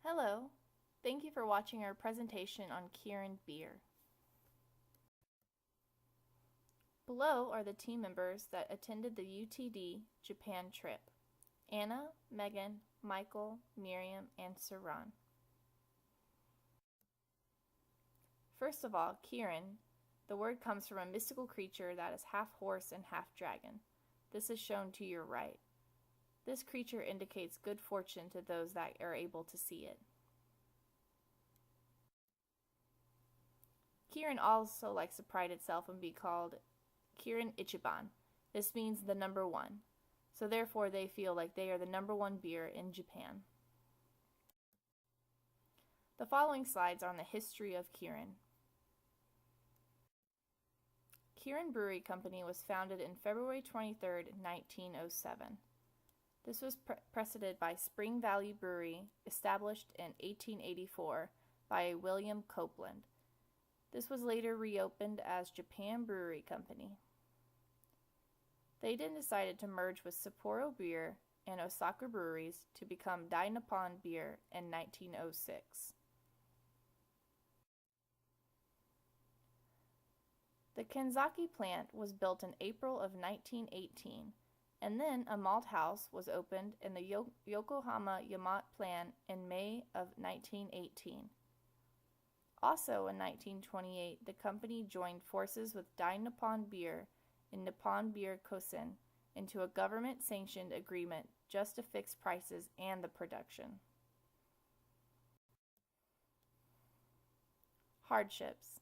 Hello, thank you for watching our presentation on Kirin beer. Below are the team members that attended the UTD Japan trip: Anna, Megan, Michael, Miriam, and Saran. First of all, Kirin. The word comes from a mystical creature that is half horse and half dragon. This is shown to your right. This creature indicates good fortune to those that are able to see it. Kirin also likes to pride itself and be called Kirin Ichiban. This means the number one. So therefore they feel like they are the number one beer in Japan. The following slides are on the history of Kirin. Kirin Brewery Company was founded in February 23, 1907. This was preceded by Spring Valley Brewery, established in 1884 by William Copeland. This was later reopened as Japan Brewery Company. They then decided to merge with Sapporo Beer and Osaka Breweries to become Dai Nippon Beer in 1906. The Kanzaki plant was built in April of 1918, and then a malt house was opened in the Yokohama Yamato plant in May of 1918. Also in 1928, the company joined forces with Dai Nippon Beer and Nippon Beer Kosen into a government-sanctioned agreement just to fix prices and the production. Hardships.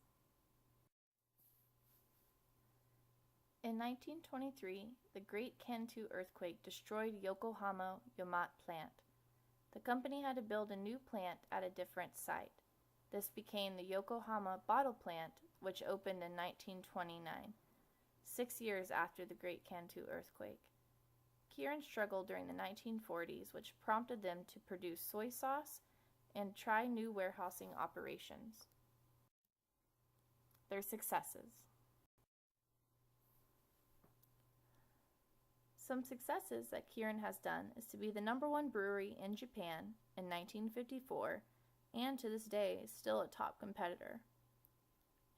In 1923, the Great Kanto earthquake destroyed Yokohama Yamato plant. The company had to build a new plant at a different site. This became the Yokohama bottle plant, which opened in 1929, 6 years after the Great Kanto earthquake. Kirin struggled during the 1940s, which prompted them to produce soy sauce and try new warehousing operations. Their successes. Some successes that Kirin has done is to be the number one brewery in Japan in 1954, and to this day is still a top competitor.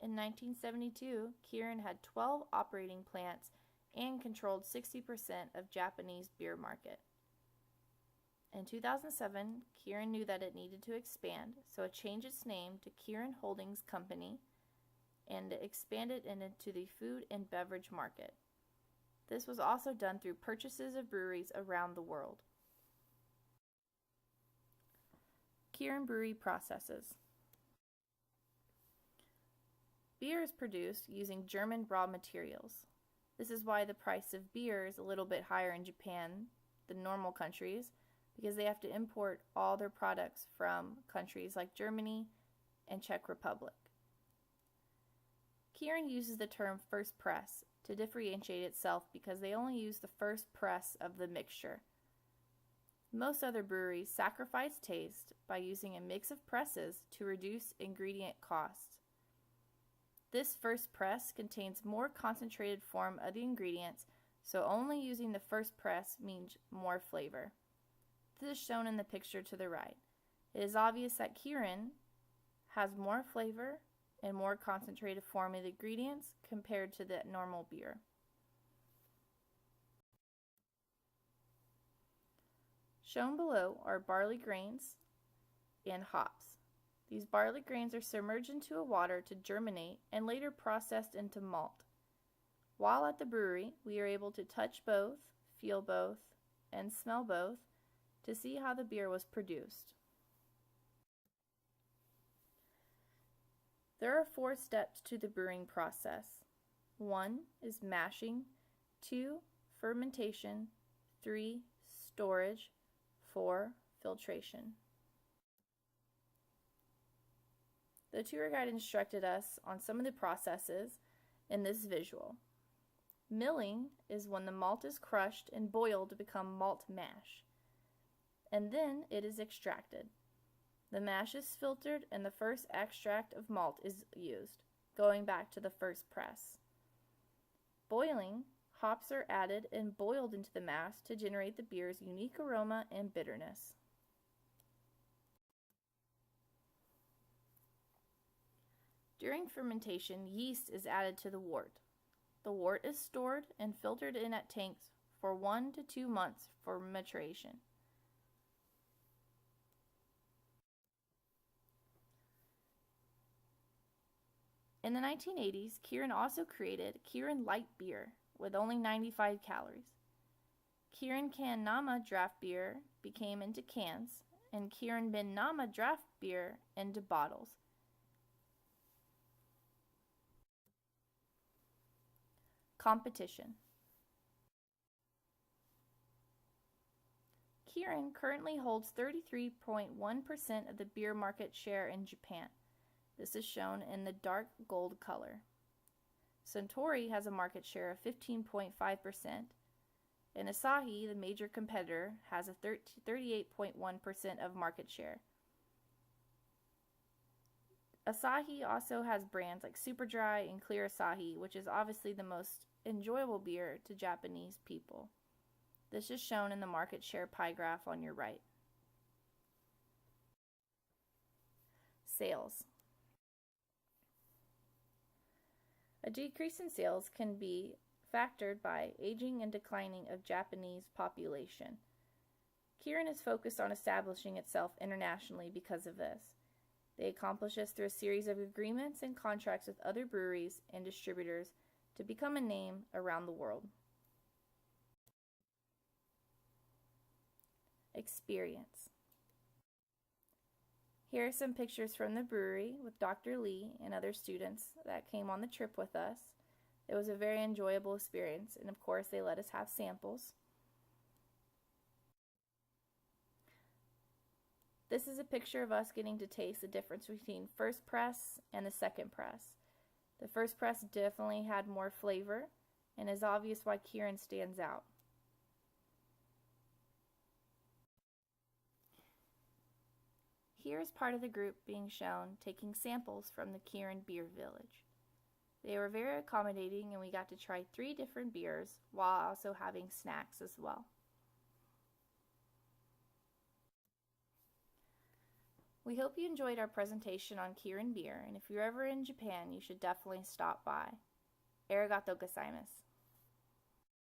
In 1972, Kirin had 12 operating plants and controlled 60% of Japanese beer market. In 2007, Kirin knew that it needed to expand, so it changed its name to Kirin Holdings Company and expanded into the food and beverage market. This was also done through purchases of breweries around the world. Kirin Brewery processes. Beer is produced using German raw materials. This is why the price of beer is a little bit higher in Japan than normal countries, because they have to import all their products from countries like Germany and Czech Republic. Kirin uses the term first press to differentiate itself because they only use the first press of the mixture. Most other breweries sacrifice taste by using a mix of presses to reduce ingredient costs. This first press contains more concentrated form of the ingredients, so only using the first press means more flavor. This is shown in the picture to the right. It is obvious that Kirin has more flavor and more concentrated form of the ingredients compared to the normal beer. Shown below are barley grains and hops. These barley grains are submerged into a water to germinate and later processed into malt. While at the brewery, we are able to touch both, feel both, and smell both to see how the beer was produced. There are 4 steps to the brewing process. 1 is mashing, 2 fermentation, 3 storage, 4 filtration. The tour guide instructed us on some of the processes in this visual. Milling is when the malt is crushed and boiled to become malt mash, and then it is extracted. The mash is filtered and the first extract of malt is used, going back to the first press. Boiling, hops are added and boiled into the mash to generate the beer's unique aroma and bitterness. During fermentation, yeast is added to the wort. The wort is stored and filtered in at tanks for 1 to 2 months for maturation. In the 1980s, Kirin also created Kirin Light Beer with only 95 calories. Kirin Can Nama draft beer became into cans, and Kirin Bin Nama draft beer into bottles. Competition. Kirin currently holds 33.1% of the beer market share in Japan. This is shown in the dark gold color. Suntory has a market share of 15.5%, and Asahi, the major competitor, has a 38.1% of market share. Asahi also has brands like Super Dry and Clear Asahi, which is obviously the most enjoyable beer to Japanese people. This is shown in the market share pie graph on your right. Sales. A decrease in sales can be factored by aging and declining of Japanese population. Kirin is focused on establishing itself internationally because of this. They accomplish this through a series of agreements and contracts with other breweries and distributors to become a name around the world. Experience. Here are some pictures from the brewery with Dr. Lee and other students that came on the trip with us. It was a very enjoyable experience, and of course they let us have samples. This is a picture of us getting to taste the difference between first press and the second press. The first press definitely had more flavor, and is obvious why Kirin stands out. Here is part of the group being shown taking samples from the Kirin Beer Village. They were very accommodating, and we got to try 3 different beers while also having snacks as well. We hope you enjoyed our presentation on Kirin beer, and if you're ever in Japan, you should definitely stop by. Arigatou gozaimasu.